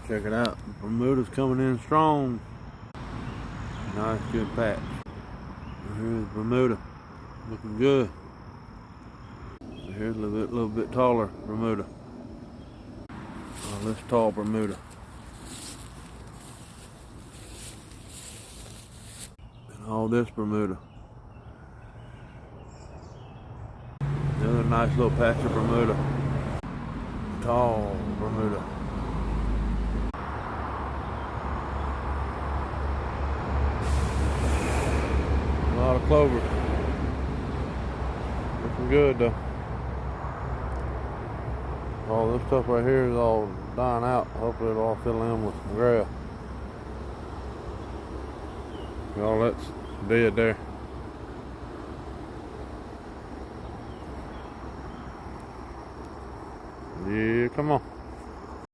Check it out. Bermuda's coming in strong. Nice, good patch. Here's Bermuda. Looking good. Here's a little bit taller Bermuda. This tall Bermuda. And all this Bermuda. Another nice little patch of Bermuda. Tall Bermuda. A lot of clover. Looking good though. All this stuff right here is all dying out. Hopefully it'll all fill in with some grass. All that's dead there. Yeah, come on.